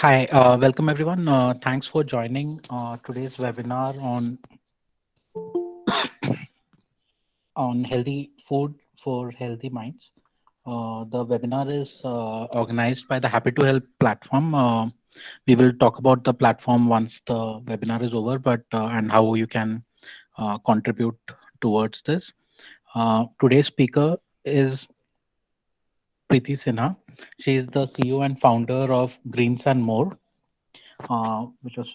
Hi, welcome everyone. Thanks for joining today's webinar on healthy food for healthy minds. The webinar is organized by the Happy to Help platform. We will talk about the platform once the webinar is over, but and how you can contribute towards this. Today's speaker is Preeti Sinha. She is the CEO and founder of Greens and More, which was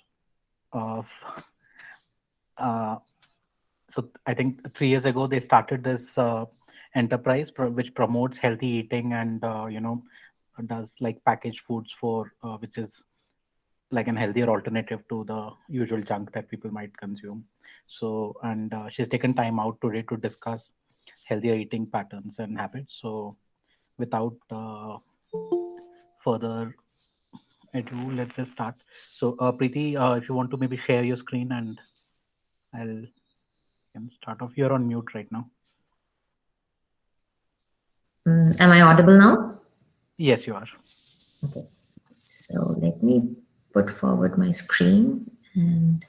uh, uh, so I think 3 years ago they started this enterprise which promotes healthy eating and does like packaged foods for which is like an healthier alternative to the usual junk that people might consume. So and she's taken time out today to discuss healthier eating patterns and habits. So without further ado, let's just start. So Preeti, if you want to maybe share your screen and I'll can start off. You're on mute right now. Am I audible now? Yes, you are. Okay. So let me put forward my screen and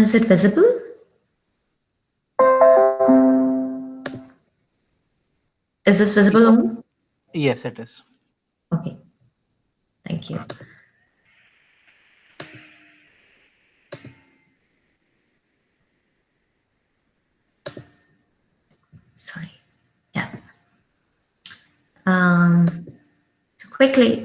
is it visible? Is this visible on? Yes, it is. Okay. Thank you. Sorry. Yeah. So quickly,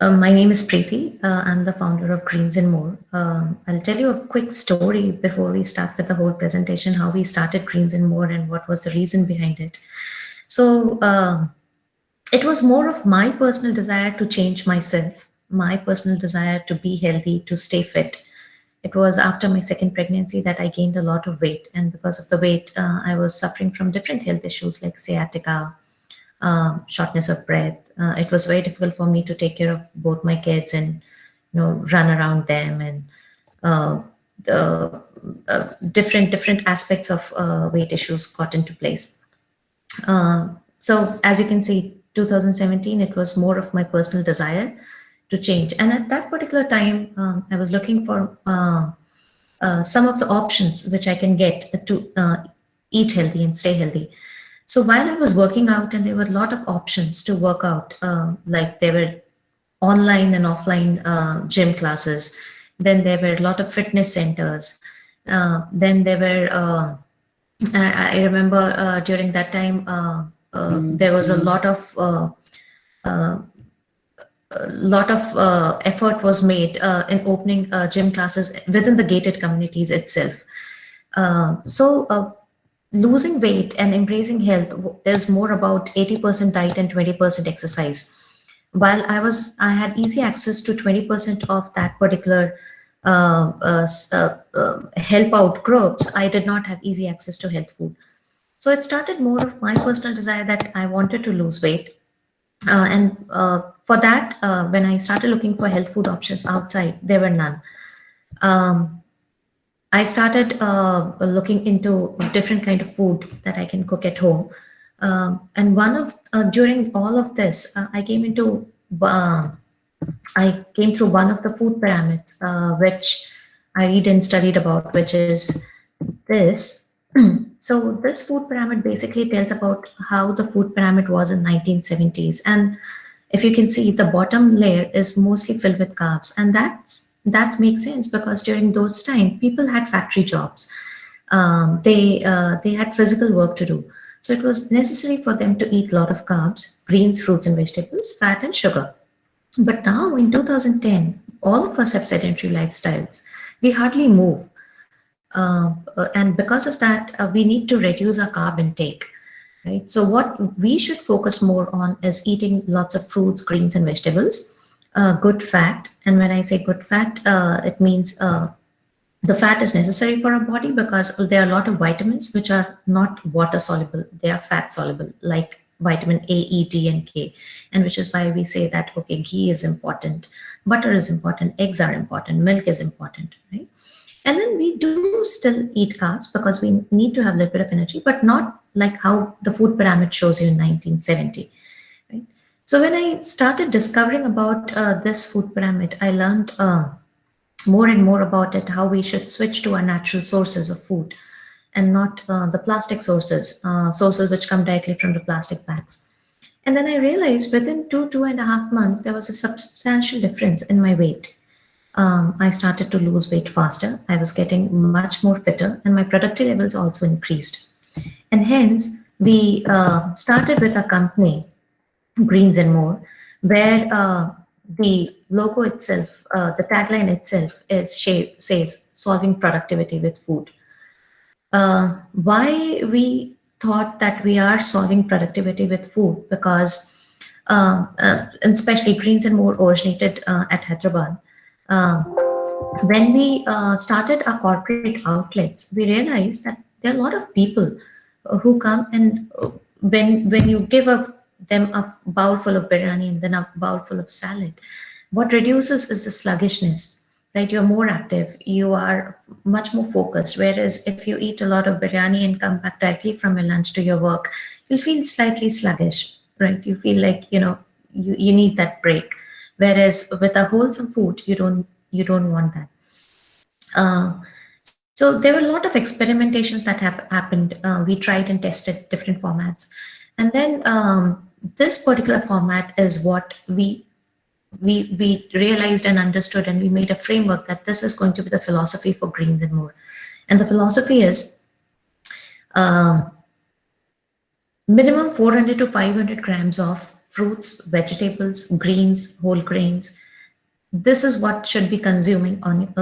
my name is Preeti. I'm the founder of Greens and More. I'll tell you a quick story before we start with the whole presentation, how we started Greens and More and what was the reason behind it. So it was more of my personal desire to change myself, my personal desire to be healthy, to stay fit. It was after my second pregnancy that I gained a lot of weight. And because of the weight, I was suffering from different health issues like sciatica, shortness of breath. It was very difficult for me to take care of both my kids and run around them, and the different aspects of weight issues got into place. So as you can see, 2017, it was more of my personal desire to change. And at that particular time, I was looking for some of the options which I can get to eat healthy and stay healthy. So while I was working out, and there were a lot of options to work out, like there were online and offline gym classes. Then there were a lot of fitness centers. Then there were, I remember during that time, there was a lot of effort was made in opening gym classes within the gated communities itself. So losing weight and embracing health is more about 80% diet and 20% exercise. While I had easy access to 20% of that particular help out groups, I did not have easy access to health food. So it started more of my personal desire that I wanted to lose weight. And for that, when I started looking for health food options outside, there were none. I started looking into different kind of food that I can cook at home. And one of during all of this, I came through one of the food pyramids, which I read and studied about, which is this. So this food pyramid basically tells about how the food pyramid was in 1970s. And if you can see, the bottom layer is mostly filled with carbs. And that makes sense because during those time, people had factory jobs. They had physical work to do. So it was necessary for them to eat a lot of carbs, greens, fruits and vegetables, fat and sugar. But now in 2010, all of us have sedentary lifestyles. We hardly move. And because of that, we need to reduce our carb intake, right? So what we should focus more on is eating lots of fruits, greens, and vegetables, good fat. And when I say good fat, it means the fat is necessary for our body because there are a lot of vitamins which are not water soluble; they are fat soluble, like vitamin A, E, D, and K, and which is why we say that okay, ghee is important, butter is important, eggs are important, milk is important, right? And then we do still eat carbs because we need to have a little bit of energy, but not like how the food pyramid shows you in 1970. Right? So when I started discovering about this food pyramid, I learned more and more about it, how we should switch to our natural sources of food and not the plastic sources which come directly from the plastic bags. And then I realized within 2.5 months, there was a substantial difference in my weight. I started to lose weight faster. I was getting much more fitter, and my productivity levels also increased. And hence, we started with a company, Greens and More, where the logo itself, the tagline itself, says solving productivity with food. Why we thought that we are solving productivity with food? Because, and especially Greens and More originated at Hyderabad. When we started our corporate outlets, we realized that there are a lot of people who come, and when you give them a bowl full of biryani and then a bowl full of salad, what reduces is the sluggishness, right? You're more active, you are much more focused. Whereas if you eat a lot of biryani and come back directly from your lunch to your work, you'll feel slightly sluggish, right? You feel like, you need that break. Whereas with a wholesome food, you don't want that. So there were a lot of experimentations that have happened. We tried and tested different formats, and then this particular format is what we realized and understood, and we made a framework that this is going to be the philosophy for Greens and More. And the philosophy is minimum 400 to 500 grams of fruits, vegetables, greens, whole grains. This is what should be consuming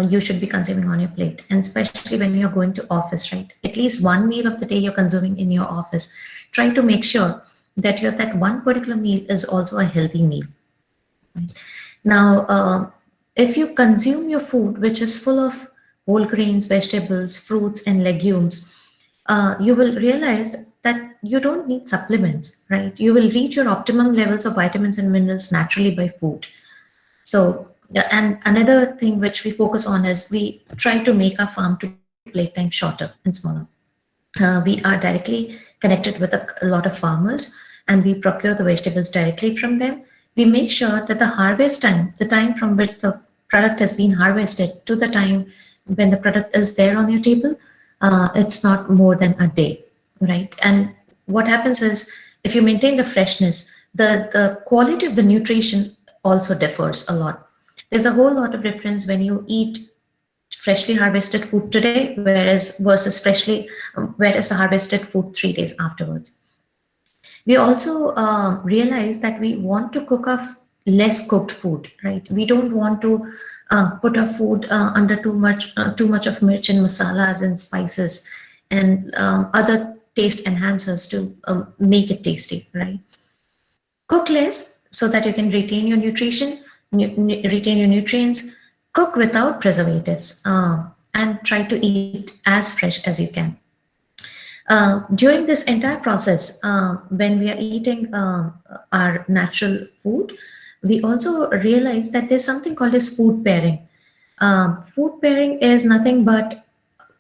you should be consuming on your plate, and especially when you're going to office, right? At least one meal of the day you're consuming in your office. Try to make sure that that one particular meal is also a healthy meal. Right? Now, if you consume your food which is full of whole grains, vegetables, fruits, and legumes, you will realize that you don't need supplements, right? You will reach your optimum levels of vitamins and minerals naturally by food. So, and another thing which we focus on is we try to make our farm to plate time shorter and smaller. We are directly connected with a lot of farmers, and we procure the vegetables directly from them. We make sure that the harvest time, the time from which the product has been harvested to the time when the product is there on your table, it's not more than a day, right? And what happens is, if you maintain the freshness, the quality of the nutrition also differs a lot. There's a whole lot of difference when you eat freshly harvested food today, whereas the harvested food 3 days afterwards. We also realize that we want to cook off less cooked food, right? We don't want to put our food under too much of mirch and masalas and spices and other taste enhancers to make it tasty, right? Cook less so that you can retain your retain your nutrients. Cook without preservatives and try to eat as fresh as you can. During this entire process, when we are eating our natural food, we also realize that there's something called as food pairing. Food pairing is nothing but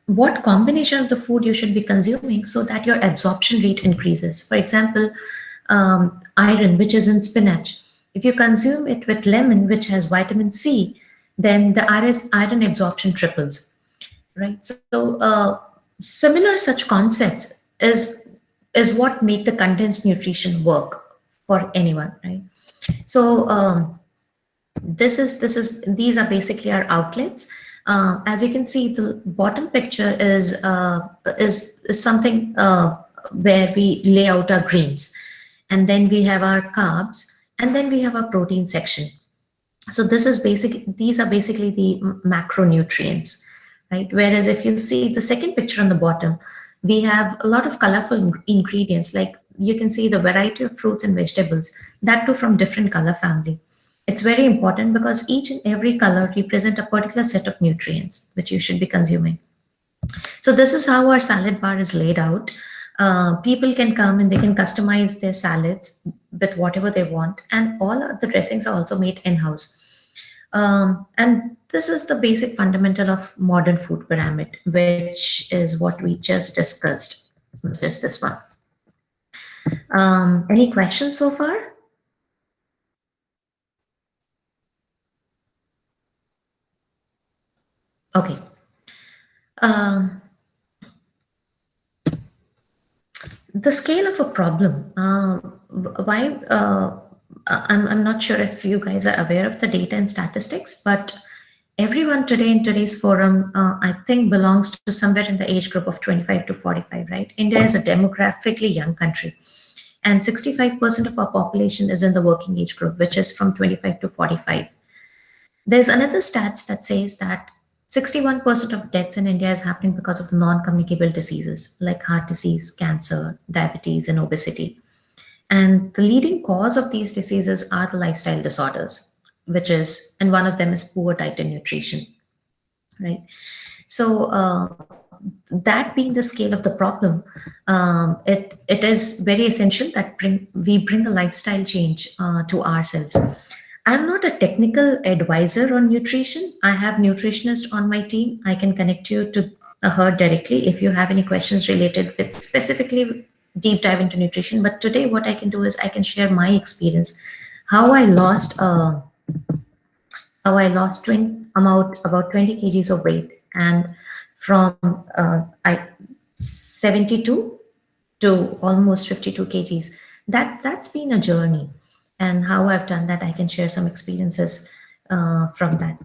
what combination of the food you should be consuming so that your absorption rate increases. For example, iron, which is in spinach. If you consume it with lemon, which has vitamin C, then the iron absorption triples, right? So similar such concept is what make the condensed nutrition work for anyone, right? So these are basically our outlets. As you can see, the bottom picture is something where we lay out our greens, and then we have our carbs, and then we have our protein section. So these are basically the macronutrients, right? Whereas if you see the second picture on the bottom, we have a lot of colorful ingredients, like you can see the variety of fruits and vegetables, that too from different color family. It's very important because each and every color represent a particular set of nutrients which you should be consuming. So this is how our salad bar is laid out. People can come and they can customize their salads with whatever they want, and all of the dressings are also made in-house. And this is the basic fundamental of modern food pyramid, which is what we just discussed, which is this one. Any questions so far? Okay. The scale of a problem. Why? I'm not sure if you guys are aware of the data and statistics, but everyone today in today's forum, I think, belongs to somewhere in the age group of 25 to 45, right? India is a demographically young country, and 65% of our population is in the working age group, which is from 25 to 45. There's another stats that says that 61% of deaths in India is happening because of non-communicable diseases like heart disease, cancer, diabetes, and obesity. And the leading cause of these diseases are the lifestyle disorders, and one of them is poor diet and nutrition, right? So that being the scale of the problem, it is very essential that we bring a lifestyle change to ourselves. I'm not a technical advisor on nutrition. I have nutritionist on my team. I can connect you to her directly if you have any questions related with specifically deep dive into nutrition. But today what I can do is I can share my experience, how I lost 20 kgs of weight, and from 72 to almost 52 kgs. That's been a journey. And how I've done that, I can share some experiences from that.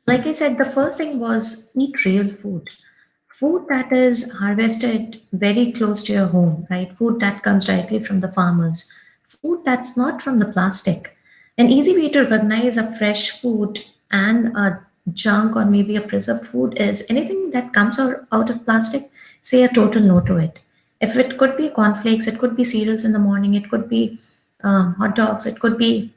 Like I said, the first thing was eat real food. Food that is harvested very close to your home, right? Food that comes directly from the farmers. Food that's not from the plastic. An easy way to recognize a fresh food and a junk or maybe a preserved food is anything that comes out of plastic, say a total no to it. If it could be cornflakes, it could be cereals in the morning, it could be hot dogs, it could be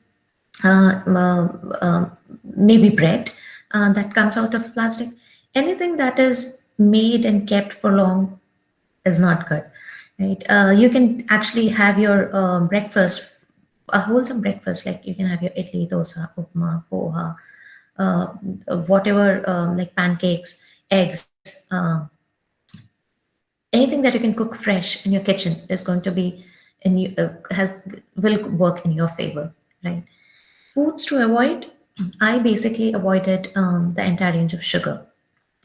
maybe bread that comes out of plastic. Anything that is made and kept for long is not good, right? You can actually have your breakfast, a wholesome breakfast, like you can have your idli, dosa, upma, poha, whatever, like pancakes, eggs, anything that you can cook fresh in your kitchen is going to be will work in your favor, right? Foods to avoid. I basically avoided the entire range of sugar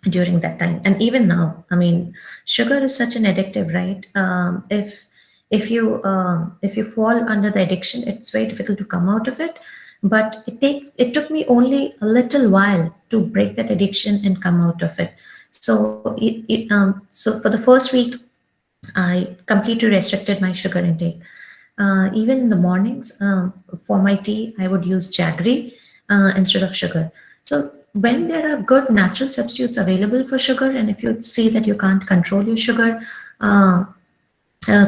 during that time, and even now. I mean, sugar is such an addictive, right? If you fall under the addiction, it's very difficult to come out of it. But it took me only a little while to break that addiction and come out of it. So so for the first week, I completely restricted my sugar intake. Even in the mornings, for my tea, I would use jaggery instead of sugar. So when there are good natural substitutes available for sugar, and if you see that you can't control your sugar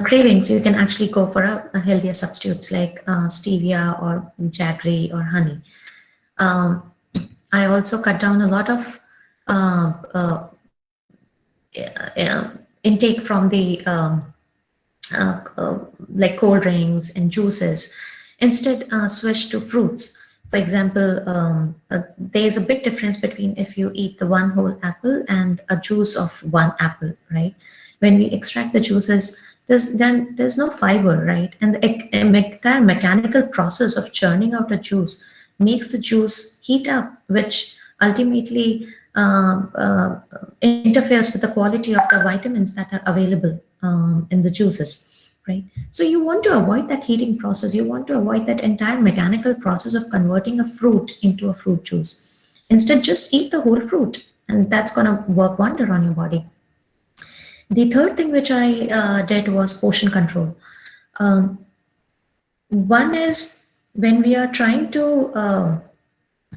cravings, you can actually go for a healthier substitutes like stevia or jaggery or honey. I also cut down a lot of intake from the like cold drinks and juices. Instead, switch to fruits. For example, there is a big difference between if you eat the one whole apple and a juice of one apple, right? When we extract the juices, there's no fiber, right? And the entire mechanical process of churning out a juice makes the juice heat up, which ultimately interferes with the quality of the vitamins that are available in the juices, right? So you want to avoid that heating process. You want to avoid that entire mechanical process of converting a fruit into a fruit juice. Instead, just eat the whole fruit, and that's going to work wonder on your body. The third thing which I did was portion control. One is when we are trying to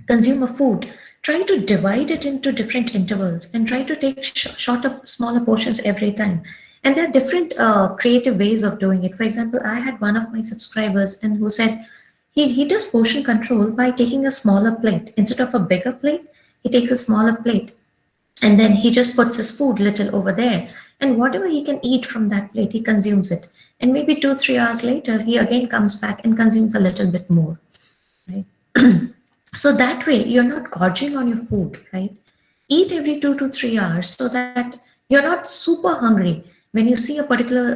consume a food, try to divide it into different intervals and try to take shorter, smaller portions every time. And there are different creative ways of doing it. For example, I had one of my subscribers and who said he does portion control by taking a smaller plate. Instead of a bigger plate, he takes a smaller plate. And then he just puts his food little over there. and whatever he can eat from that plate, he consumes it. And maybe 2 3 hours later, he again comes back and consumes a little bit more, right? So that way, you're not gorging on your food, right? Eat every 2 to 3 hours so that you're not super hungry. When you see a particular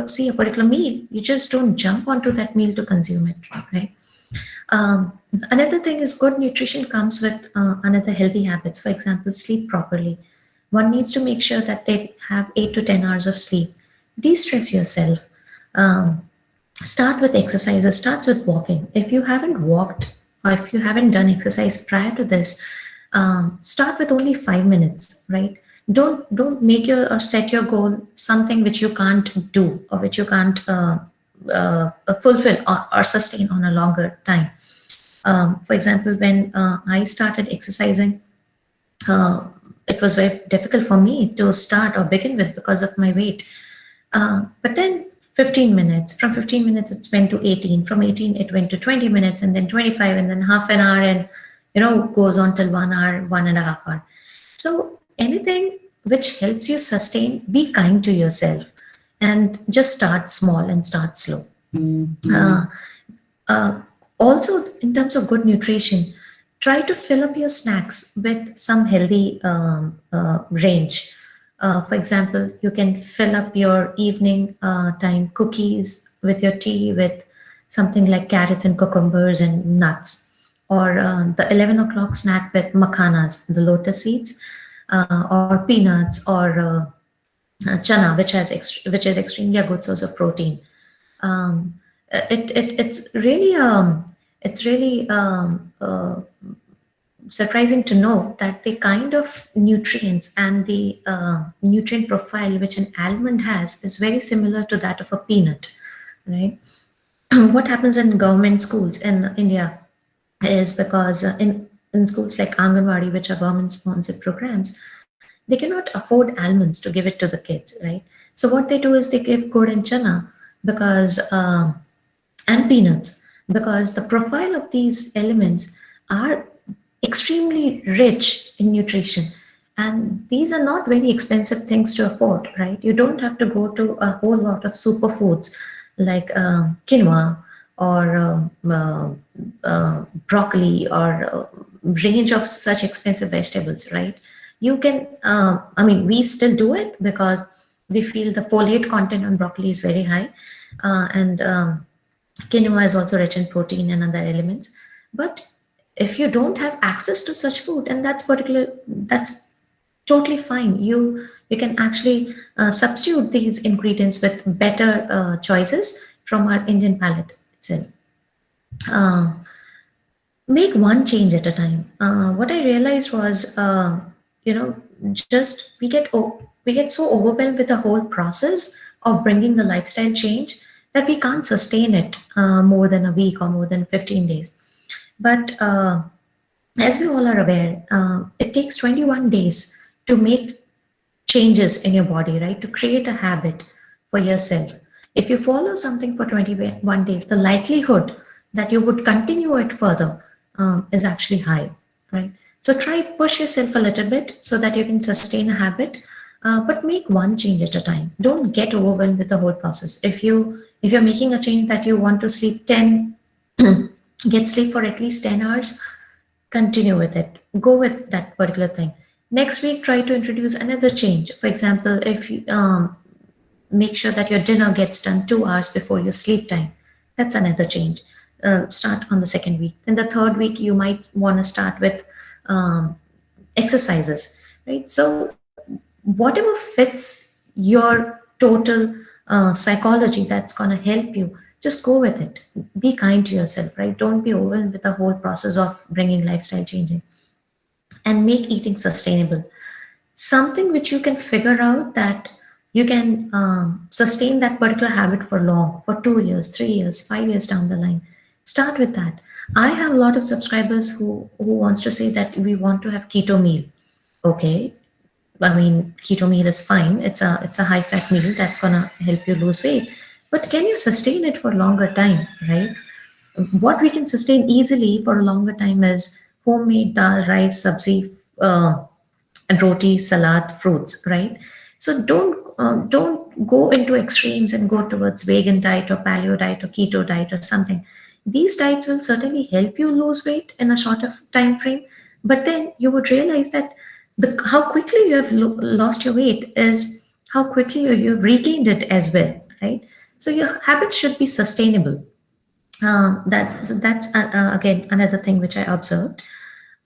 see a particular meal, you just don't jump onto that meal to consume it, right? Another thing is good nutrition comes with another healthy habits. For example, sleep properly. One needs to make sure that they have 8 to 10 hours of sleep. De-stress yourself. Um, Start with exercises. Starts with walking. If you haven't walked or if you haven't done exercise prior to this, start with only 5 minutes, right? Don't make your or set your goal something which you can't do or which you can't fulfill or sustain on a longer time. For example, when I started exercising, uh, it was very difficult for me to start or begin with because of my weight. But then 15 minutes, from 15 minutes it went to 18, from 18 it went to 20 minutes, and then 25, and then half an hour, and goes on till 1 hour, 1.5 hour. So anything which helps you sustain, be kind to yourself and just start small and start slow. Uh, uh, Also, in terms of good nutrition, try to fill up your snacks with some healthy range. For example, you can fill up your evening time cookies with your tea with something like carrots and cucumbers and nuts, or the 11 o'clock snack with makhanas, the lotus seeds, or peanuts, or chana, which is extremely a good source of protein. Um, it's really surprising to know that the kind of nutrients and the nutrient profile which an almond has is very similar to that of a peanut, right? What happens in government schools in India is because in schools like Anganwadi, which are government sponsored programs, they cannot afford almonds to give it to the kids, right? So what they do is they give gur and chana because and peanuts, because the profile of these elements are extremely rich in nutrition, and these are not very expensive things to afford, right? You don't have to go to a whole lot of superfoods like quinoa or broccoli or range of such expensive vegetables, right? You can I mean, we still do it because we feel the folate content on broccoli is very high, and quinoa is also rich in protein and other elements. But if you don't have access to such food, and that's totally fine. You can actually substitute these ingredients with better choices from our Indian palate itself. Uh, Make one change at a time. What I realized was, you know, just we get so overwhelmed with the whole process of bringing the lifestyle change that we can't sustain it more than a week or more than 15 days. But as we all are aware, it takes 21 days to make changes in your body, right? To create a habit for yourself. If you follow something for 21 days, the likelihood that you would continue it further is actually high, right? So try push yourself a little bit so that you can sustain a habit, but make one change at a time. Don't get overwhelmed with the whole process. If you're making a change that you want to sleep 10, get sleep for at least 10 hours, continue with it. Go with that particular thing. Next week, try to introduce another change. For example, if you make sure that your dinner gets done 2 hours before your sleep time, that's another change. Start on the second week. Then the third week, you might want to start with um, exercises, right? So whatever fits your total psychology that's going to help you, just go with it. Be kind to yourself, right? Don't be overwhelmed with the whole process of bringing lifestyle changing, and make eating sustainable. Something which you can figure out that you can sustain that particular habit for long, for 2 years, 3 years, 5 years down the line. Start with that. I have a lot of subscribers who wants to say that we want to have keto meal. Okay, I mean, keto meal is fine. It's a high fat meal that's gonna help you lose weight. But can you sustain it for longer time, right? What we can sustain easily for a longer time is homemade dal, rice, sabzi, and roti, salad, fruits, right? So don't go into extremes and go towards vegan diet or paleo diet or keto diet or something. These diets will certainly help you lose weight in a shorter time frame, but then you would realize that how quickly you have lost your weight is how quickly you've regained it as well, right? So your habits should be sustainable. That's again another thing which I observed.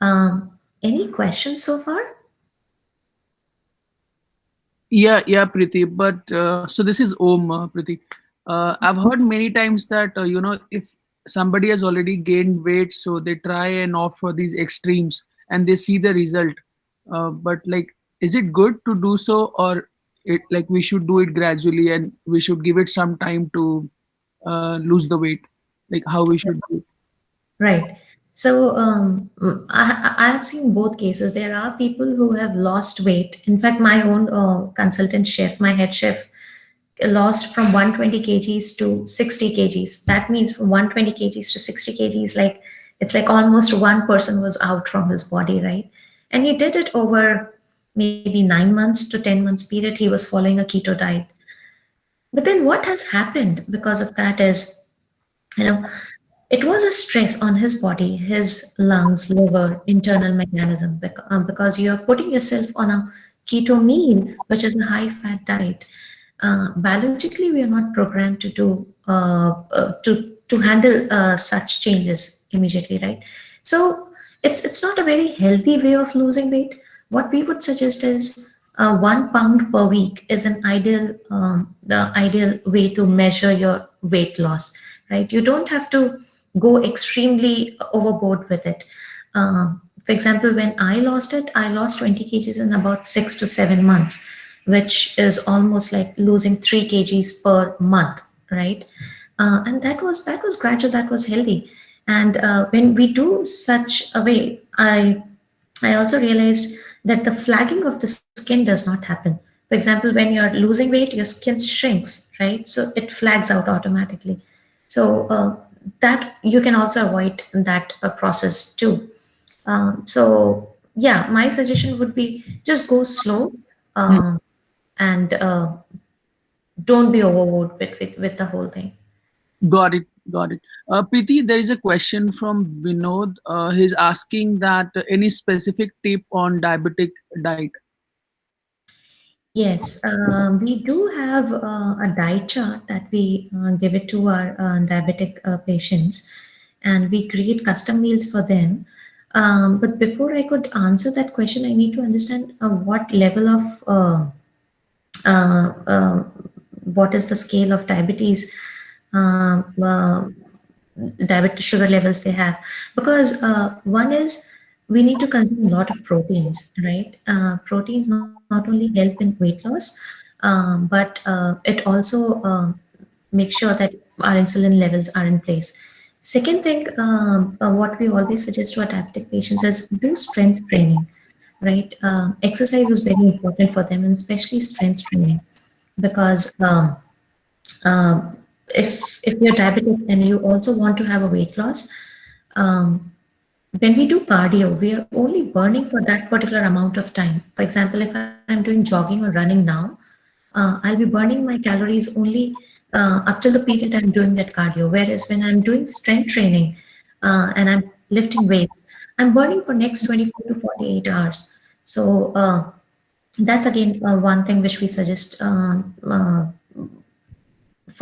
Any questions so far? Yeah, Preeti. But so this is Om, Preeti. I've heard many times that if somebody has already gained weight, so they try and opt for these extremes, and they see the result. But like, is it good to do so, or it like we should do it gradually, and we should give it some time to lose the weight? Like how we should do it? Right. So I have seen both cases. There are people who have lost weight. In fact, my own consultant chef, my head chef, lost from 120 kgs to 60 kgs. That means from 120 kgs to 60 kgs, like it's like almost one person was out from his body, right? And he did it over maybe 9 months to 10 months period. He was following a keto diet. But then what has happened because of that is, you know, it was a stress on his body, his lungs, liver, internal mechanism, because you are putting yourself on a keto meal, which is a high fat diet. Biologically, we are not programmed to do to handle such changes immediately, right? So it's not a very healthy way of losing weight. What we would suggest is 1 pound per week is an ideal the ideal way to measure your weight loss, right? You don't have to go extremely overboard with it. For example, when I lost it, I lost 20 kgs in about 6 to 7 months, which is almost like losing 3 kgs per month, right? And that was gradual, that was healthy. And when we do such a way, I also realized that the flagging of the skin does not happen. For example, when you're losing weight, your skin shrinks, right? So it flags out automatically. So that you can also avoid that process too. So yeah, my suggestion would be just go slow, um, and don't be overboard with the whole thing. Got it. Got it. Preeti, there is a question from Vinod. He's asking that any specific tip on diabetic diet? Yes, we do have a diet chart that we give it to our diabetic patients, and we create custom meals for them. But before I could answer that question, I need to understand what level of uh, uh, what is the scale of diabetes, diabetes sugar levels they have, because one is we need to consume a lot of proteins, right? Proteins not only help in weight loss, but it also make sure that our insulin levels are in place. Second thing, what we always suggest to our diabetic patients is do strength training, right? Exercise is very important for them, and especially strength training, because um, if you're diabetic and you also want to have a weight loss, um, when we do cardio, we are only burning for that particular amount of time. For example, if I'm doing jogging or running now, I'll be burning my calories only up till the period I'm doing that cardio. Whereas when I'm doing strength training and I'm lifting weights, I'm burning for next 24 to 48 hours. So that's again one thing which we suggest for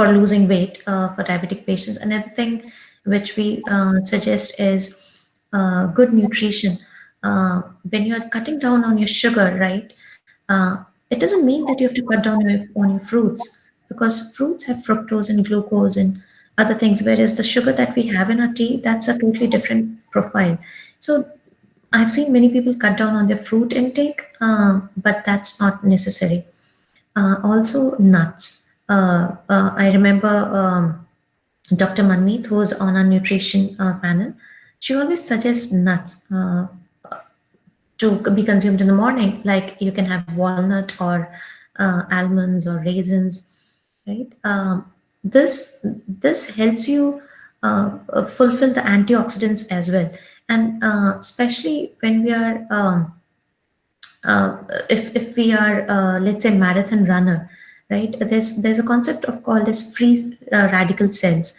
losing weight for diabetic patients. Another thing which we suggest is good nutrition. When you're cutting down on your sugar, right? It doesn't mean that you have to cut down on your fruits, because fruits have fructose and glucose and other things, whereas the sugar that we have in our tea, that's a totally different profile. So I've seen many people cut down on their fruit intake, but that's not necessary. Also, nuts. I remember Dr. Manmeet, who was on our nutrition panel. She always suggests nuts to be consumed in the morning. Like you can have walnut or almonds or raisins, right? This helps you fulfill the antioxidants as well, and especially when we are if we are let's say marathon runner, right? There's a concept of called as free radical cells,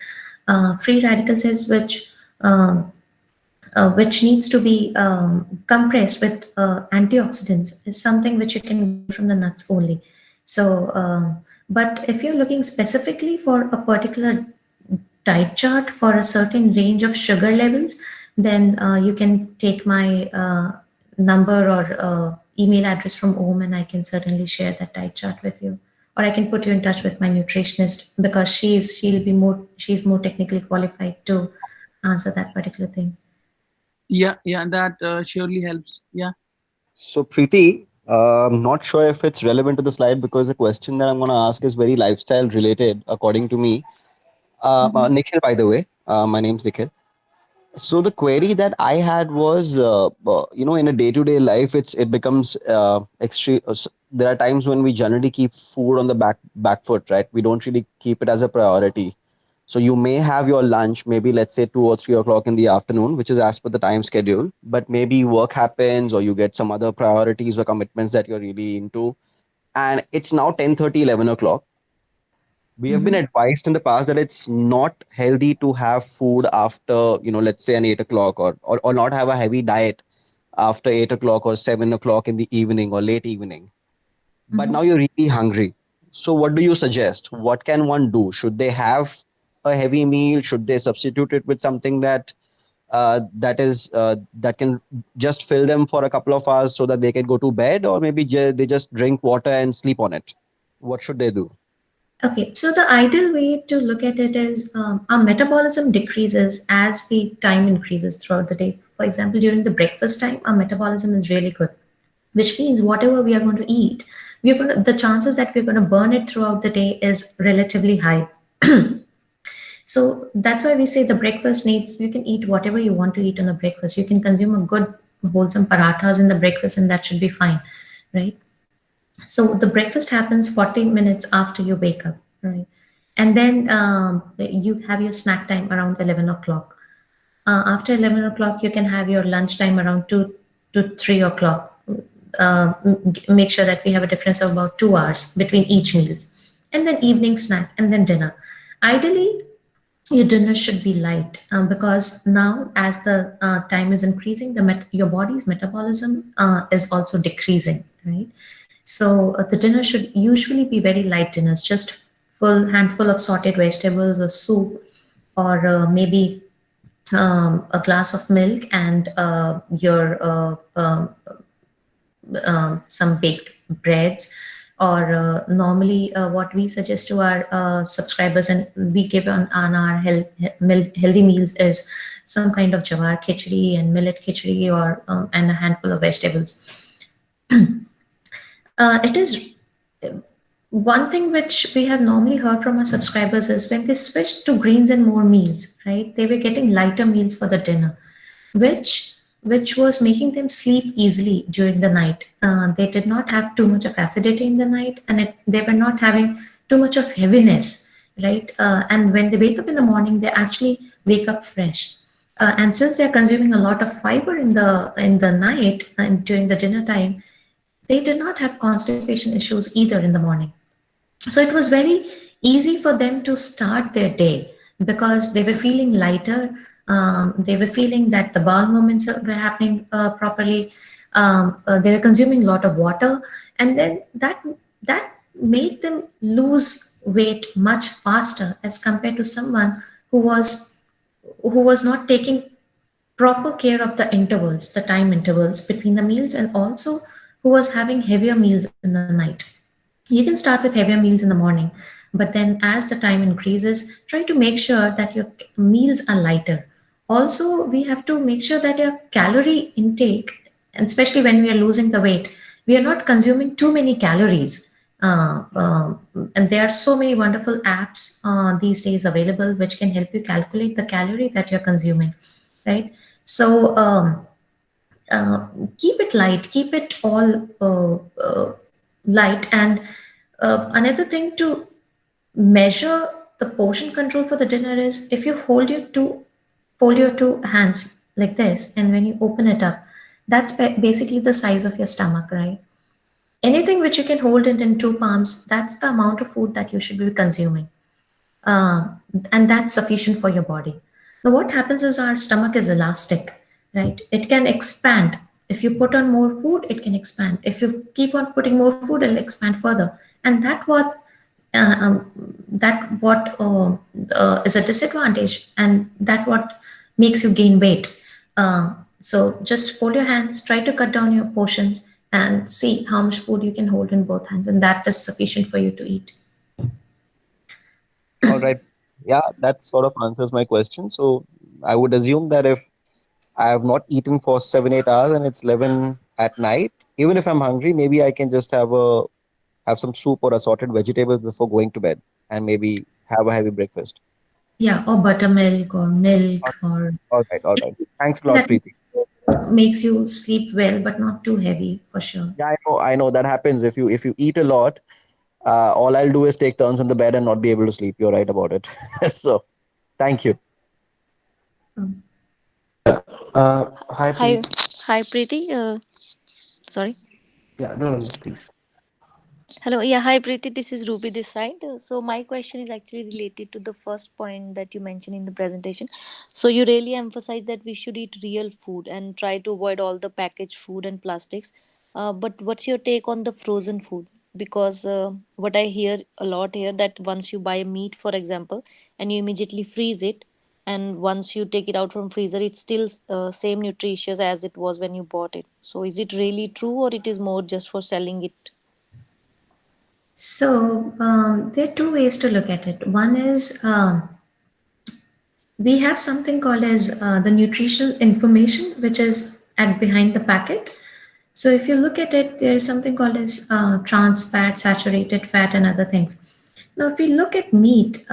free radical cells which needs to be compressed with antioxidants is something which you can get from the nuts only. So, but if you're looking specifically for a particular diet chart for a certain range of sugar levels, then you can take my number or email address from Om, and I can certainly share that diet chart with you. Or I can put you in touch with my nutritionist because she's more technically qualified to answer that particular thing. Yeah, yeah, that surely helps. Yeah. So, Preeti, I'm not sure if it's relevant to the slide because the question that I'm going to ask is very lifestyle related, according to me. Mhm. Nikhil, by the way, my name's Nikhil. So the query that I had was, in a day-to-day life, it becomes extreme. There are times when we generally keep food on the back foot, right? We don't really keep it as a priority. So you may have your lunch, maybe let's say 2 or 3 o'clock in the afternoon, which is as per the time schedule. But maybe work happens, or you get some other priorities or commitments that you're really into, and it's now 10:30, 11 o'clock. We have been Mhm. advised in the past that it's not healthy to have food after, let's say an 8 o'clock, or not have a heavy diet after 8 o'clock or 7 o'clock in the evening or late evening. But now Mhm. you're really hungry. So what do you suggest? What can one do? Should they have a heavy meal? Should they substitute it with something that can just fill them for a couple of hours so that they can go to bed, or maybe they just drink water and sleep on it? What should they do? Okay, so the ideal way to look at it is our metabolism decreases as the time increases throughout the day. For example, during the breakfast time, our metabolism is really good, which means whatever we are going to eat, the chances that we're going to burn it throughout the day is relatively high. So that's why we say the breakfast needs, you can eat whatever you want to eat on a breakfast. You can consume a good, wholesome parathas in the breakfast, and that should be fine, right? So the breakfast happens 40 minutes after you wake up, right? And then you have your snack time around 11 o'clock. After 11 o'clock, you can have your lunch time around 2 to 3 o'clock. Make sure that we have a difference of about 2 hours between each meals. And then evening snack, and then dinner. Ideally, your dinner should be light because now as the time is increasing, your body's metabolism is also decreasing, right? So the dinner should usually be very light dinners, just full handful of sauteed vegetables or soup, or maybe a glass of milk and your some baked breads. Or normally, what we suggest to our subscribers and we give on our healthy meals is some kind of jawar khichdi and millet khichdi, or and a handful of vegetables. It is one thing which we have normally heard from our subscribers is when they switched to greens and more meals, right? They were getting lighter meals for the dinner, which was making them sleep easily during the night. They did not have too much of acidity in the night, and they were not having too much of heaviness, right? And when they wake up in the morning, they actually wake up fresh. And since they're consuming a lot of fiber in the night and during the dinner time, they did not have constipation issues either in the morning. So it was very easy for them to start their day because they were feeling lighter. They were feeling that the bowel movements were happening properly. They were consuming a lot of water, and then that made them lose weight much faster as compared to someone who was not taking proper care of the intervals, the time intervals between the meals, and also who was having heavier meals in the night. You can start with heavier meals in the morning, but then as the time increases, try to make sure that your meals are lighter. Also, we have to make sure that your calorie intake, and especially when we are losing the weight, we are not consuming too many calories. And there are so many wonderful apps these days available which can help you calculate the calorie that you're consuming, right? So uh, keep it light, keep it all light. And another thing to measure the portion control for the dinner is if you fold your two hands like this, and when you open it up, That's basically the size of your stomach, right? Anything which you can hold it in two palms, that's the amount of food that you should be consuming. uh, and that's sufficient for your body. Now, what happens is our stomach is elastic, right? It can expand. If you put on more food, it can expand. If you keep on putting more food, it'll expand further. And uh, um, that what is a disadvantage, and that what makes you gain weight. So just hold your hands, try to cut down your portions, and see how much food you can hold in both hands, and that is sufficient for you to eat. All right. Yeah, that sort of answers my question. So I would assume that if I have not eaten for 7 8 hours and it's 11 at night, even if I'm hungry, maybe I can just have some soup or assorted vegetables before going to bed, and maybe have a heavy breakfast. Yeah, or buttermilk or All milk or all right. Thanks a lot, that Preeti. makes you sleep well, but not too heavy for sure. Yeah, I know that happens if you eat a lot. All I'll do is take turns on the bed and not be able to sleep. You're right about it. So thank you. Um, Hi, Hi, Preet. hi, Preeti. Sorry. Yeah, no, no, please. Hello. Yeah, hi, Preeti. This is Ruby this side. So my question is actually related to the first point that you mentioned in the presentation. So you really emphasize that we should eat real food and try to avoid all the packaged food and plastics. But what's your take on the frozen food? Because what I hear a lot here that once you buy meat, for example, and you immediately freeze it, and once you take it out from freezer, it's still same nutritious as it was when you bought it. So is it really true, or it is more just for selling it? So there are two ways to look at it. One is we have something called as the nutritional information, which is at behind the packet. So if you look at it, there is something called as trans fat, saturated fat, and other things. Now, if we look at meat,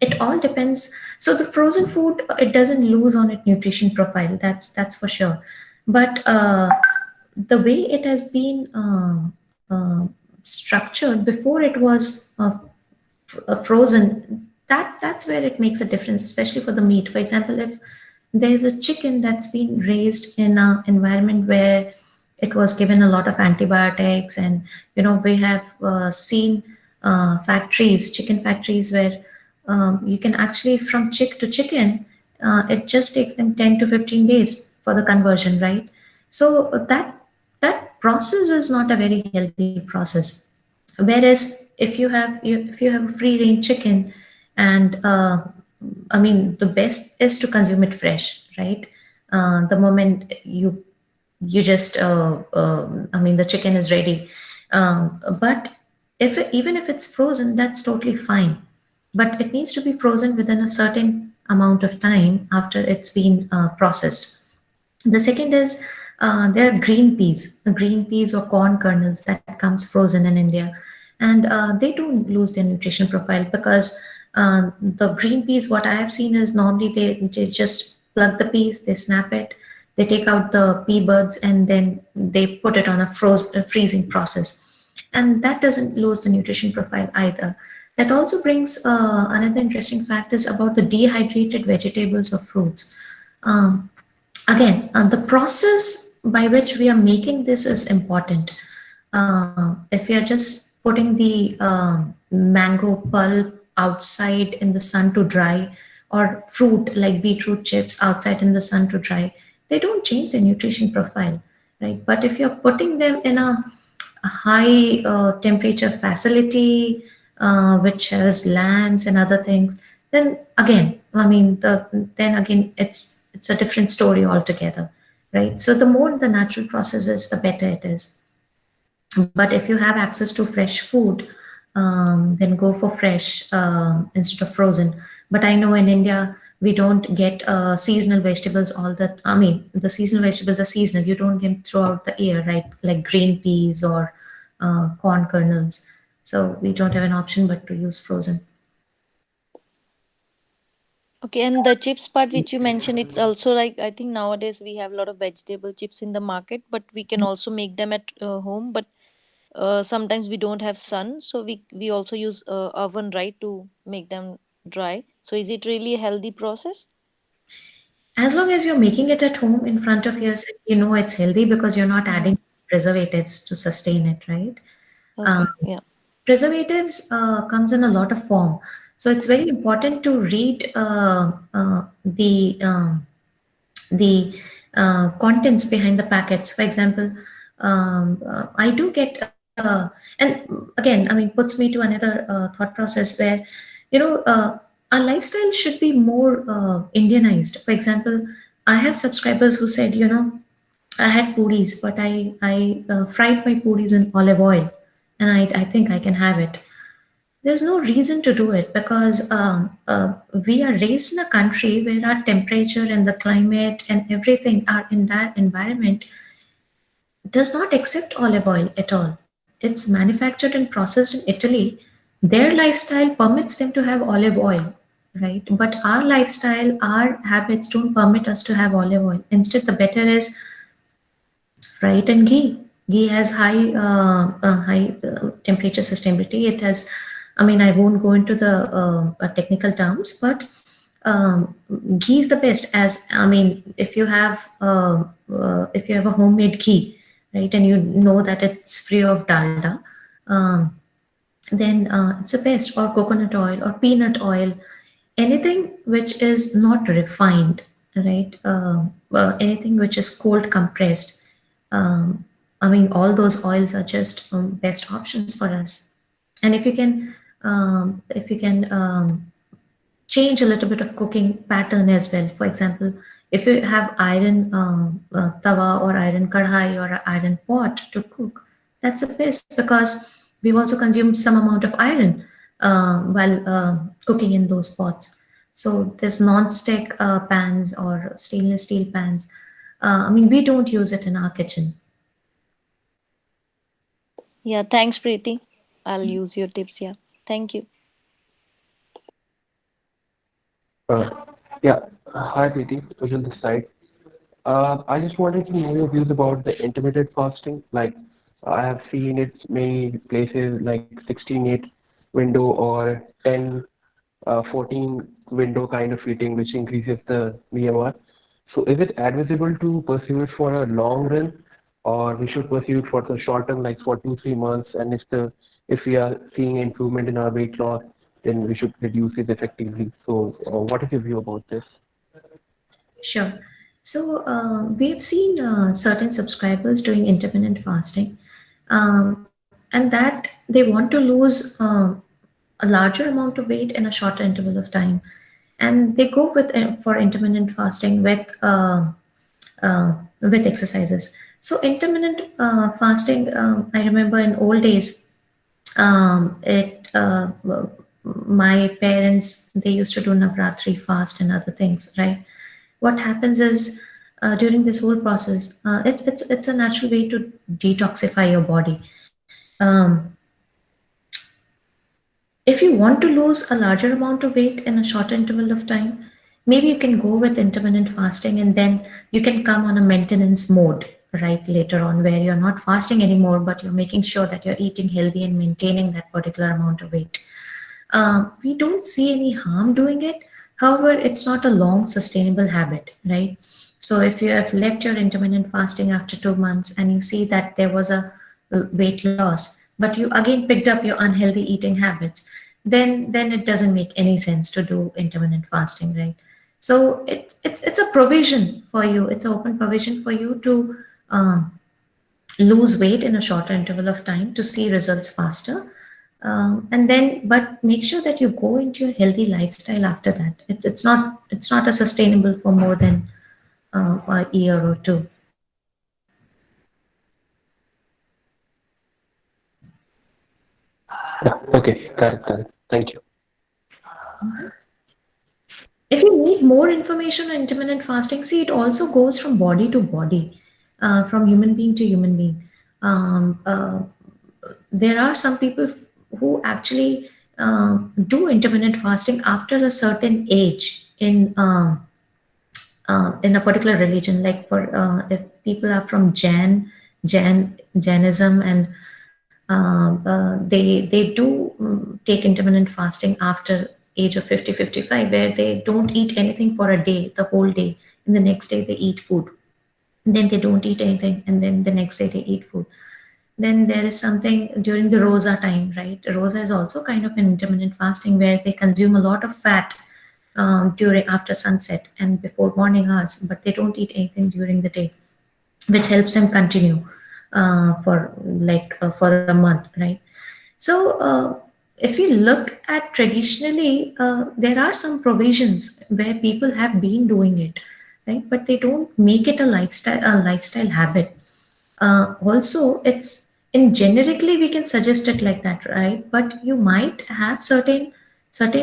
it all depends. So the frozen food, it doesn't lose on its nutrition profile. That's for sure. But the way it has been structured before it was frozen, that's where it makes a difference, especially for the meat. For example, if there's a chicken that's been raised in an environment where it was given a lot of antibiotics, and we have seen factories, chicken factories, where you can actually, from chick to chicken, it just takes them 10 to 15 days for the conversion, right? So that process is not a very healthy process. Whereas if you have a free range chicken, and I mean, the best is to consume it fresh, right? The moment you just I mean, the chicken is ready. But even if it's frozen, that's totally fine, but it needs to be frozen within a certain amount of time after it's been processed. The second is there are green peas or corn kernels that comes frozen in India, and they don't lose their nutrition profile, because the green peas, what I have seen is normally they just plug the peas, they snap it, they take out the pea buds, and then they put it on a freezing process, and that doesn't lose the nutrition profile either. That also brings another interesting fact is about the dehydrated vegetables or fruits. Um, Again, the process by which we are making this is important. If you're just putting the mango pulp outside in the sun to dry, or fruit like beetroot chips outside in the sun to dry, they don't change the nutrition profile, right? But if you're putting them in a high temperature facility, which has lamps and other things, then again, I mean, then again, it's a different story altogether, right? So the more the natural process is, the better it is. But if you have access to fresh food, then go for fresh instead of frozen. But I know in India we don't get seasonal vegetables all that. I mean, the seasonal vegetables are seasonal. You don't get them throughout the year, right? Like green peas or corn kernels. So we don't have an option but to use frozen. Okay, and the chips part which you mentioned, it's also like I think nowadays we have a lot of vegetable chips in the market, but we can also make them at home. But sometimes we don't have sun, so we also use oven, right, to make them dry. So is it really a healthy process? As long as you're making it at home in front of yourself, you know it's healthy because you're not adding preservatives to sustain it, right? Okay. Yeah. Preservatives comes in a lot of form, so it's very important to read the contents behind the packets. For example, I do get, and again, I mean, puts me to another thought process where, you know, our lifestyle should be more Indianized. For example, I have subscribers who said, you know, I had puris, but I fried my puris in olive oil, and I think I can have it. There's no reason to do it because we are raised in a country where our temperature and the climate and everything, our entire environment does not accept olive oil at all. It's manufactured and processed in Italy. Their lifestyle permits them to have olive oil, right? But our lifestyle, our habits don't permit us to have olive oil. Instead, the better is fry it in ghee. Ghee has high temperature sustainability. It has, I mean, I won't go into the technical terms, but um, ghee is the best. As I mean, if you have a homemade ghee, right, and you know that it's free of dalda, um, then it's the best. Or coconut oil or peanut oil, anything which is not refined, right? Anything which is cold compressed. Um, I mean, all those oils are just best options for us. And if you can change a little bit of cooking pattern as well. For example, if you have iron tawa or iron kadhai or iron pot to cook, that's the best because we've also consumed some amount of iron while cooking in those pots. So there's non-stick pans or stainless steel pans. I mean, we don't use it in our kitchen. Yeah. Thanks, Preeti. I'll use your tips. Yeah. Thank you. Uh, yeah. Hi, Preeti. Ujjwal this side. I just wanted to know your views about the intermittent fasting. Like, I have seen it many places like 16/8 window or 10 14 window kind of eating, which increases the BMR. So, is it advisable to pursue it for a long run, or we should pursue it for the short term, like for 2 3 months? And if we are seeing improvement in our weight loss, then we should reduce it effectively. So, what is your view about this? Sure. So we have seen certain subscribers doing intermittent fasting, and that they want to lose a larger amount of weight in a shorter interval of time, and they go with for intermittent fasting with exercises. So intermittent fasting, I remember in old days, it my parents, they used to do Navratri fast and other things, right? What happens is during this whole process, it's a natural way to detoxify your body. Um, if you want to lose a larger amount of weight in a shorter interval of time, maybe you can go with intermittent fasting and then you can come on a maintenance mode right later on where you're not fasting anymore, but you're making sure that you're eating healthy and maintaining that particular amount of weight. We don't see any harm doing it. However, it's not a long sustainable habit, right? So if you have left your intermittent fasting after 2 months and you see that there was a weight loss, but you again picked up your unhealthy eating habits, then it doesn't make any sense to do intermittent fasting, right? So it's a provision for you. It's an open provision for you to lose weight in a shorter interval of time to see results faster. And then, but make sure that you go into a healthy lifestyle after that. It's not a sustainable for more than a year or two. Yeah. Okay. Got it. Got it. Thank you. If you need more information on intermittent fasting, see, it also goes from body to body, from human being to human being. Um, uh, there are some people who actually do intermittent fasting after a certain age in a particular religion. Like for if people are from Jainism, and they do take intermittent fasting after age of 50 55, where they don't eat anything for a day, the whole day, and the next day they eat food, then they don't eat anything, and then the next day they eat food. Then there is something during the rosa time, right? Rosa is also kind of an intermittent fasting where they consume a lot of fat during after sunset and before morning hours, but they don't eat anything during the day, which helps them continue for a month, right? So if you look at traditionally, there are some provisions where people have been doing it, right? But they don't make it a lifestyle habit. Also, it's in generically we can suggest it like that, right? But you might have certain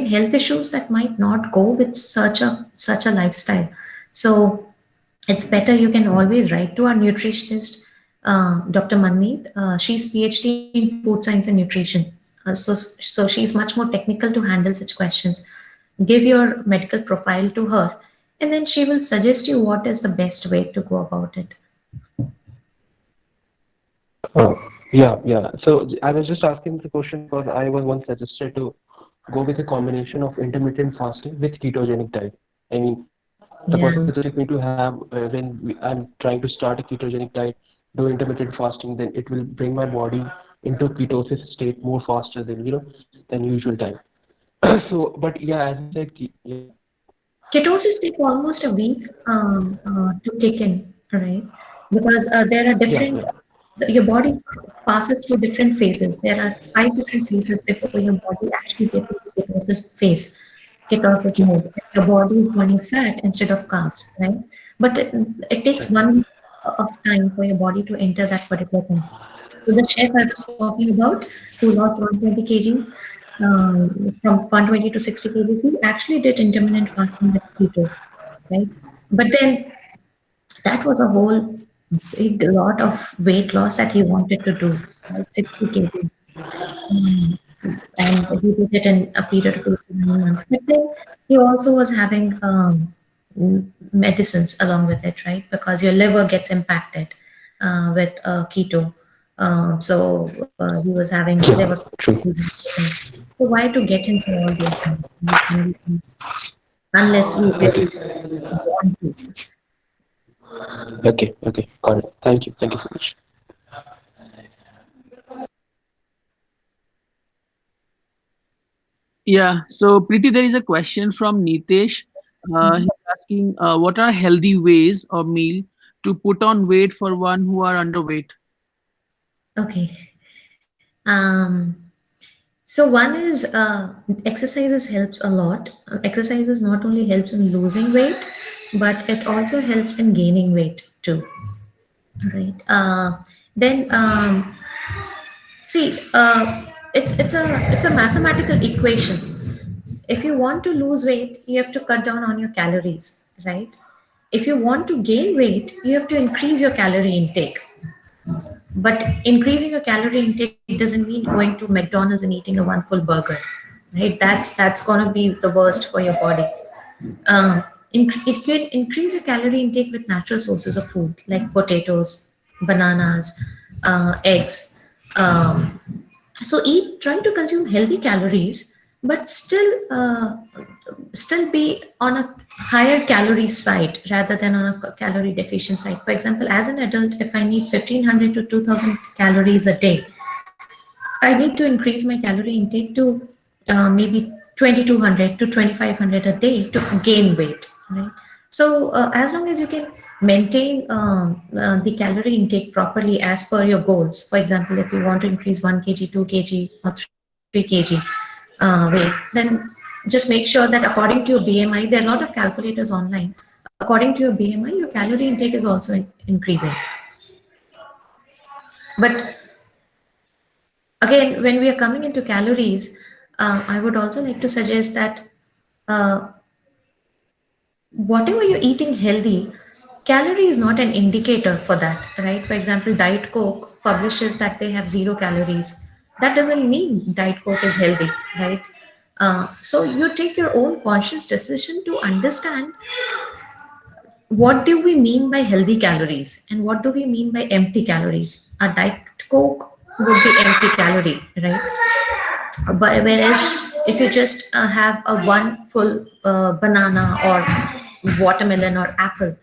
health issues that might not go with such a lifestyle. So it's better you can always write to our nutritionist, Dr. Manmeet. She's PhD in food science and nutrition. So she's much more technical to handle such questions. Give your medical profile to her, and then she will suggest you what is the best way to go about it. Yeah. So I was just asking the question because I was once suggested to go with a combination of intermittent fasting with ketogenic diet. I mean, the Yeah. person suggested me to have I'm trying to start a ketogenic diet, do intermittent fasting, then it will bring my body into ketosis state more faster than usual time. So, but yeah, as I said, yeah, Ketosis take almost a week to kick in, right? Because there are different, yeah. your body passes through different phases. There are 5 different phases before your body actually gets into ketosis phase, ketosis mode. Your body is burning fat instead of carbs, right? But it takes 1 week of time for your body to enter that particular thing. So the chef I was talking about, who lost 120 kgs, from 120 to 60 kgs, he actually did intermittent fasting with keto, right? But then that was a whole big lot of weight loss that he wanted to do, right? 60 kgs. Um, and he did it in a period of 8 to 9 months. But then he also was having medicines along with it, right? Because your liver gets impacted with keto. So he was having liver Yeah, true. disease. So why to get into all those things, right? Unless we really want to. Okay, got it. Thank you so much. Yeah. So Preeti, there is a question from Nitesh. He's asking, what are healthy ways or meal to put on weight for one who are underweight? Okay. So one is exercises helps a lot. Exercises not only helps in losing weight, but it also helps in gaining weight too, right? Then see, it's a mathematical equation. If you want to lose weight, you have to cut down on your calories, right? If you want to gain weight, you have to increase your calorie intake. But increasing your calorie intake doesn't mean going to McDonald's and eating a one full burger, right? That's gonna be the worst for your body. It can increase your calorie intake with natural sources of food like potatoes, bananas, eggs. Um, so try to consume healthy calories, but still be on a higher calorie side rather than on a calorie deficient side. For example, as an adult, if I need 1500 to 2000 calories a day, I need to increase my calorie intake to maybe 2200 to 2500 a day to gain weight, right? So as long as you can maintain the calorie intake properly as per your goals. For example, if you want to increase 1 kg, 2 kg, or 3 kg weight, then just make sure that according to your BMI, there are a lot of calculators online. According to your BMI, your calorie intake is also increasing. But again, when we are coming into calories, I would also like to suggest that uh, whatever you're eating healthy, calorie is not an indicator for that, right? For example, Diet Coke publishes that they have 0 calories. That doesn't mean Diet Coke is healthy, right? So you take your own conscious decision to understand what do we mean by healthy calories and what do we mean by empty calories. A Diet Coke would be empty calorie, right? But whereas if you just have a one full banana or watermelon or apple.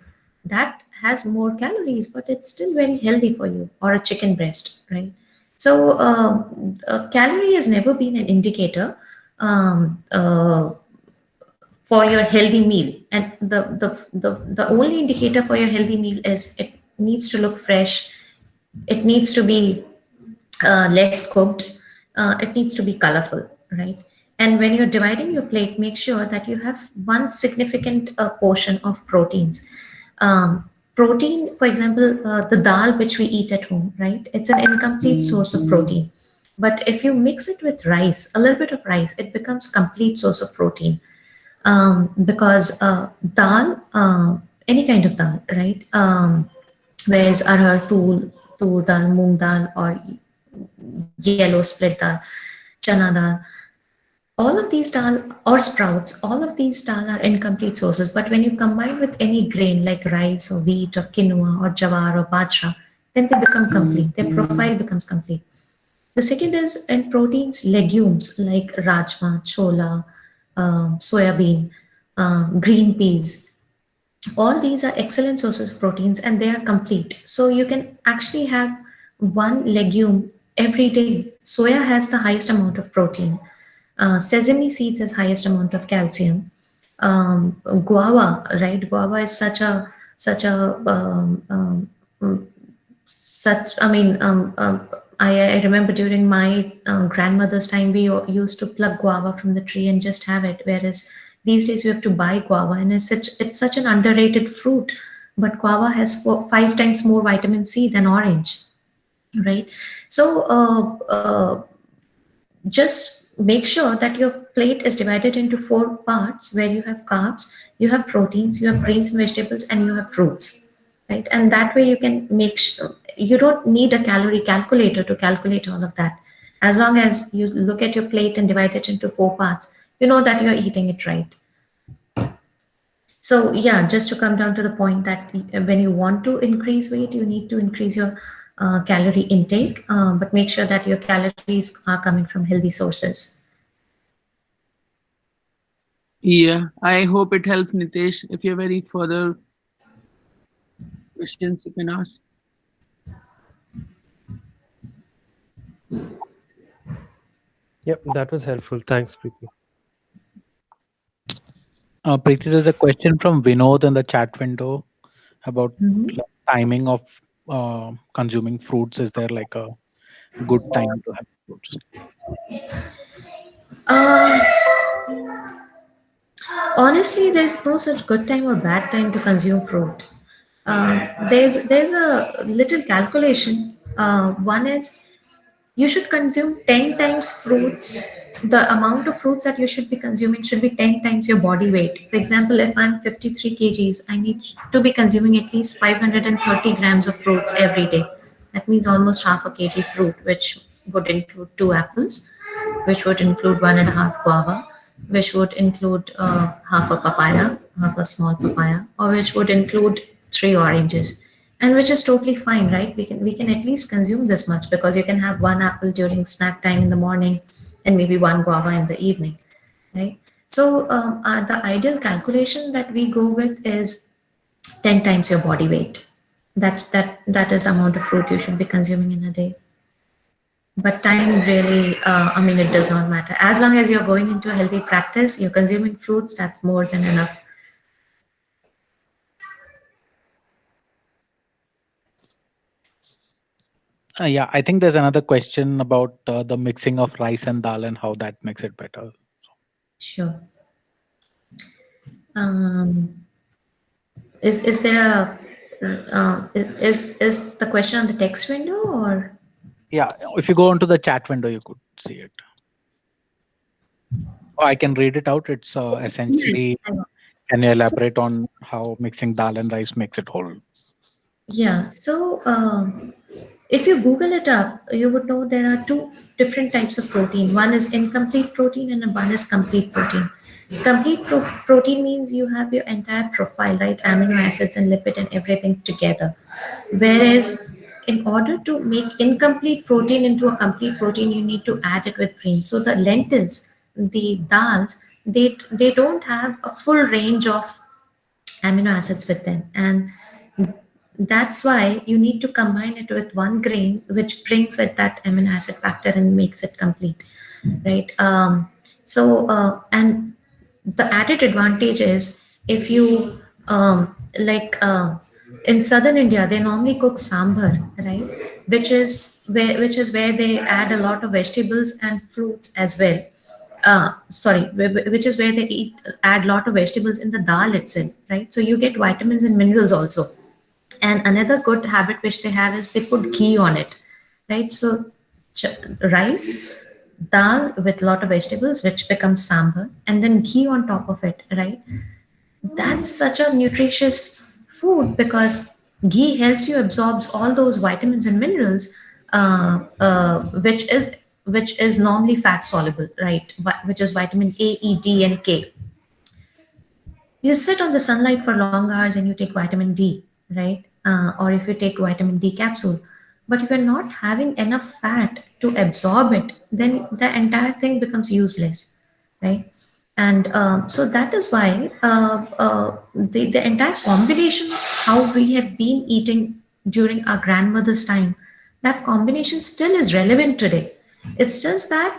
That has more calories, but it's still very healthy for you, or a chicken breast, right? So a calorie has never been an indicator um, uh, for your healthy meal. And the only indicator for your healthy meal is it needs to look fresh, it needs to be less cooked, it needs to be colorful, right? And when you're dividing your plate, make sure that you have one significant portion of proteins. Protein, for example, the dal which we eat at home, right? It's an incomplete source of protein. But if you mix it with rice, a little bit of rice, it becomes complete source of protein. Because dal, any kind of dal, right? Whereas arhar, tur dal, moong dal, or yellow split dal, chana dal, all of these dal or sprouts, all of these dal are incomplete sources. But when you combine with any grain like rice or wheat or quinoa or jawar or bajra, then they become complete. Their profile becomes complete. The second is in proteins, legumes like rajma, chola, soya bean, green peas. All these are excellent sources of proteins and they are complete. So you can actually have one legume every day. Soya has the highest amount of protein. Sesame seeds has highest amount of calcium. Guava, right? Guava is I remember during my grandmother's time, we used to pluck guava from the tree and just have it. Whereas these days you have to buy guava, and it's such an underrated fruit. But guava has 5 times more vitamin C than orange, right? So just make sure that your plate is divided into 4 parts, where you have carbs, you have proteins, you have greens and vegetables, and you have fruits, right? And that way you can make sure you don't need a calorie calculator to calculate all of that. As long as you look at your plate and divide it into 4 parts, you know that you're eating it right. So yeah, just to come down to the point that when you want to increase weight, you need to increase your calorie intake, but make sure that your calories are coming from healthy sources. Yeah, I hope it helps, Nitesh. If you have any further questions, you can ask. Yep, that was helpful. Thanks, Preeti. Preeti, there's a question from Vinod in the chat window about timing of consuming fruits. Is there like a good time to have fruits? Honestly, there's no such good time or bad time to consume fruit. There's a little calculation. One is you should consume 10 times fruits. The amount of fruits that you should be consuming should be 10 times your body weight. For example, if I'm 53 kgs, I need to be consuming at least 530 grams of fruits every day. That means almost half a kg fruit, which would include 2 apples, which would include 1.5 guava, which would include half a papaya, half a small papaya, or which would include 3 oranges, and which is totally fine, right? We can at least consume this much, because you can have 1 apple during snack time in the morning and maybe 1 guava in the evening, right? So the ideal calculation that we go with is 10 times your body weight. That is the amount of fruit you should be consuming in a day. But time really, it does not matter. As long as you're going into a healthy practice, you're consuming fruits, that's more than enough. Yeah, I think there's another question about the mixing of rice and dal and how that makes it better. Sure. Is there a is the question on the text window, or? Yeah, if you go onto the chat window, you could see it. Oh, I can read it out. It's essentially, can you elaborate on how mixing dal and rice makes it whole? Yeah, so if you Google it up, you would know there are 2 different types of protein. One is incomplete protein and one is complete protein. Complete protein means you have your entire profile, right? Amino acids and lipid and everything together. Whereas in order to make incomplete protein into a complete protein, you need to add it with greens. So the lentils, the dals, they don't have a full range of amino acids with them, and that's why you need to combine it with one grain which brings it that amino acid factor and makes it complete, right? And the added advantage is, if you in southern India they normally cook sambar, right, which is where they add a lot of vegetables and fruits as well. Which is where they add lot of vegetables in the dal itself, right? So you get vitamins and minerals also. And another good habit which they have is they put ghee on it, right? So rice, dal with lot of vegetables, which becomes sambar, and then ghee on top of it, right? That's such a nutritious food because ghee helps you absorb all those vitamins and minerals, which is normally fat soluble, right? Which is vitamin A, E, D, and K. You sit on the sunlight for long hours and you take vitamin D, right? Or if you take vitamin D capsule, but if you're not having enough fat to absorb it, then the entire thing becomes useless, right? And so that is why the entire combination, how we have been eating during our grandmother's time, that combination still is relevant today. It's just that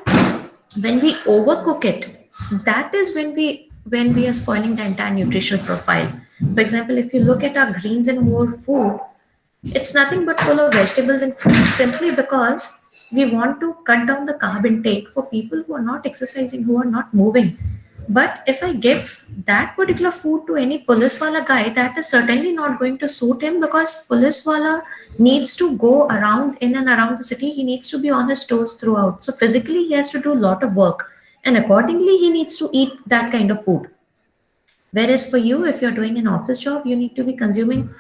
when we overcook it, that is when we are spoiling the entire nutritional profile. For example, if you look at our greens and more food, it's nothing but full of vegetables and fruits, simply because we want to cut down the carb intake for people who are not exercising, who are not moving. But if I give that particular food to any police wala guy, that is certainly not going to suit him, because police wala needs to go around in and around the city. He needs to be on his toes throughout. So physically, he has to do a lot of work, and accordingly, he needs to eat that kind of food. Whereas for you, if you're doing an office job, you need to be consuming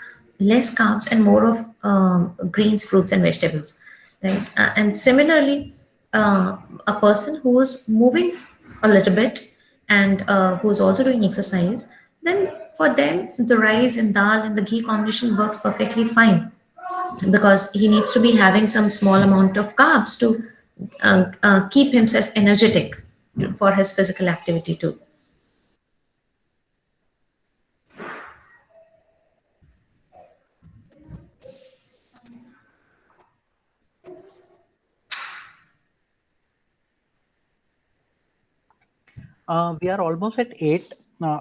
less carbs and more of greens, fruits, and vegetables, right? And similarly, a person who's moving a little bit and who's also doing exercise, then for them, the rice and dal and the ghee combination works perfectly fine, because he needs to be having some small amount of carbs to keep himself energetic for his physical activity too. We are almost at 8.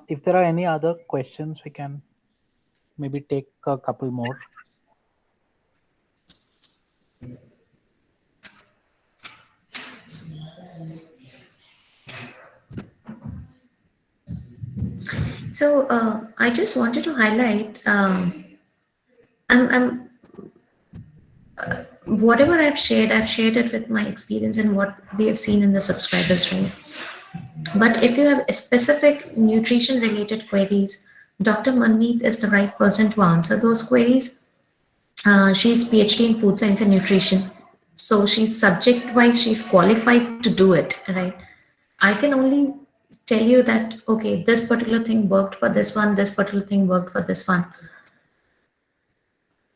If there are any other questions, we can maybe take a couple more. So I just wanted to highlight, whatever I've shared it with my experience and what we have seen in the subscribers, right? But if you have a specific nutrition related queries, Dr. Manmeet is the right person to answer those queries. She's PhD in food science and nutrition. So she's subject wise, she's qualified to do it, right? I can only tell you that, okay, this particular thing worked for this one, this particular thing worked for this one.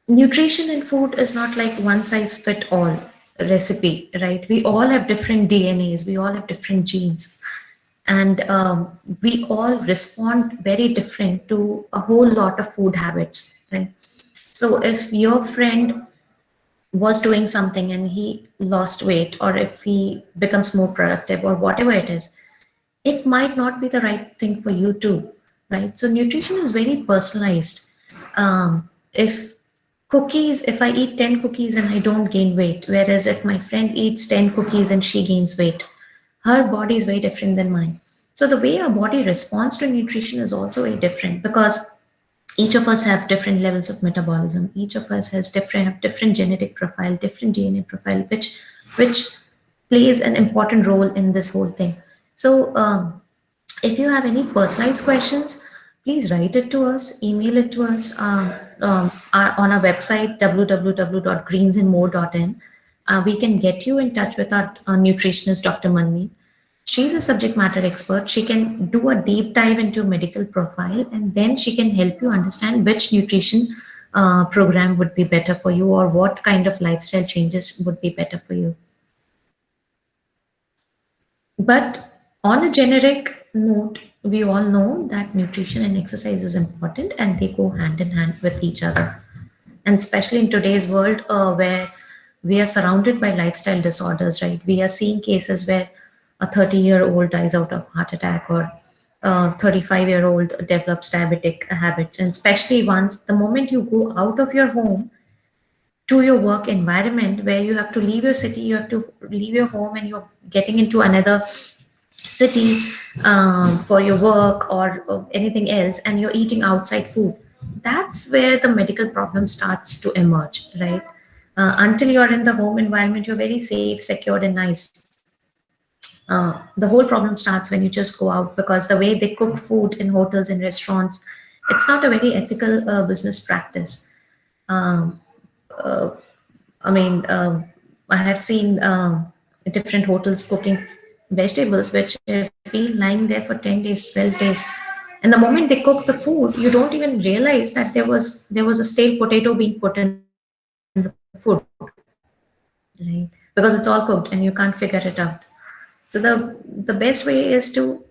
Nutrition and food is not like one size fit all recipe, right? We all have different DNAs, we all have different genes, and we all respond very different to a whole lot of food habits, right? So if your friend was doing something and he lost weight, or if he becomes more productive, or whatever it is, it might not be the right thing for you too, right? So nutrition is very personalized. If I eat 10 cookies and I don't gain weight, whereas if my friend eats 10 cookies and she gains weight, her body is very different than mine. So the way our body responds to nutrition is also very different, because each of us have different levels of metabolism. Each of us have different genetic profile, different DNA profile, which plays an important role in this whole thing. So if you have any personalized questions, please write it to us, email it to us on our website, www.greensandmore.in. We can get you in touch with our nutritionist, Dr. Manmeet. She's a subject matter expert. She can do a deep dive into your medical profile, and then she can help you understand which nutrition program would be better for you, or what kind of lifestyle changes would be better for you. But on a generic, note, we all know that nutrition and exercise is important and they go hand in hand with each other. And especially in today's world where we are surrounded by lifestyle disorders, right? We are seeing cases where a 30-year-old dies out of heart attack, or a 35-year-old develops diabetic habits. And especially once the moment you go out of your home to your work environment, where you have to leave your city, you have to leave your home, and you're getting into another city for your work or anything else, and you're eating outside food, that's where the medical problem starts to emerge, right? Until you're in the home environment, you're very safe, secured, and nice. The whole problem starts when you just go out, because the way they cook food in hotels and restaurants, it's not a very ethical business practice. Um, uh, I mean, I have seen different hotels cooking vegetables which have been lying there for 10 days, 12 days. And the moment they cook the food, you don't even realize that there was a stale potato being put in the food, right? Because it's all cooked and you can't figure it out. So the best way is to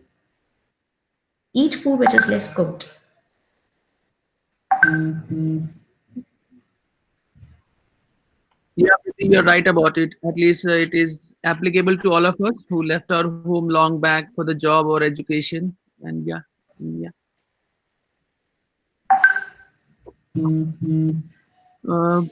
eat food which is less cooked. Yeah, Priti, you're right about it. At least it is applicable to all of us who left our home long back for the job or education. And yeah, yeah. Uh,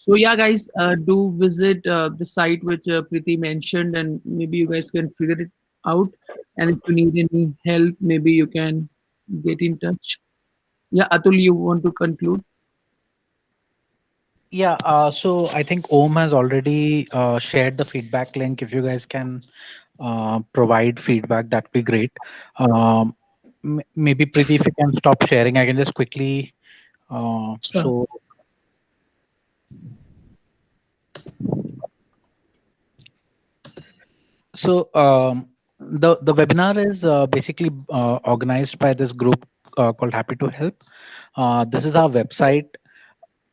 so yeah, guys, do visit the site which Priti mentioned, and maybe you guys can figure it out. And if you need any help, maybe you can get in touch. Yeah, Atul, you want to conclude? Yeah, so I think Om has already shared the feedback link. If you guys can provide feedback, that'd be great. Maybe Preeti, if you can stop sharing, I can just quickly. Sure. So the webinar is basically organized by this group called Happy to Help. This is our website.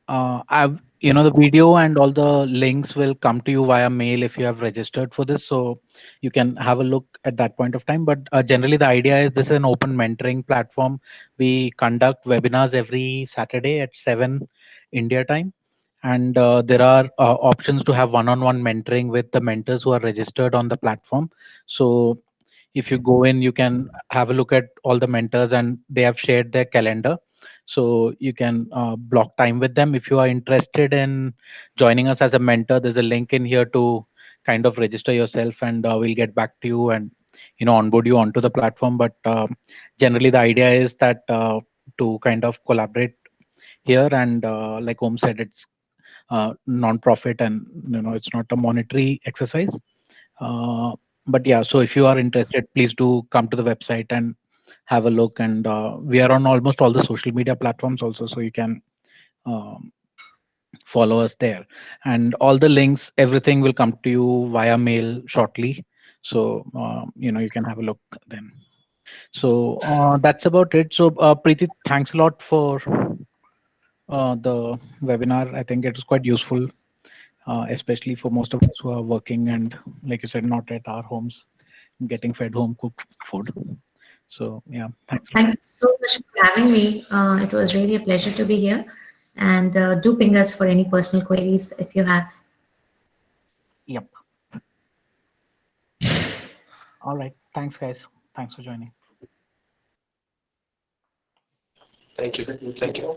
I've the video and all the links will come to you via mail if you have registered for this, so you can have a look at that point of time. But generally, the idea is this is an open mentoring platform. We conduct webinars every Saturday at 7 India time, and there are options to have one-on-one mentoring with the mentors who are registered on the platform. So if you go in, you can have a look at all the mentors, and they have shared their calendar, so you can block time with them. If you are interested in joining us as a mentor, there's a link in here to kind of register yourself, and we'll get back to you and onboard you onto the platform. But generally, the idea is that to kind of collaborate here, and like Om said, it's non-profit, and it's not a monetary exercise. uh, but yeah, so if you are interested, please do come to the website and have a look. And we are on almost all the social media platforms also, so you can um, follow us there. And all the links, everything will come to you via mail shortly. So you can have a look then. So that's about it. So Preeti, thanks a lot for the webinar. I think it was quite useful, especially for most of us who are working and, like you said, not at our homes, getting fed home cooked food. So yeah, thanks a lot. Thank you so much for having me. It was really a pleasure to be here. And do ping us for any personal queries if you have. Yep. All right. Thanks, guys. Thanks for joining. Thank you. Thank you.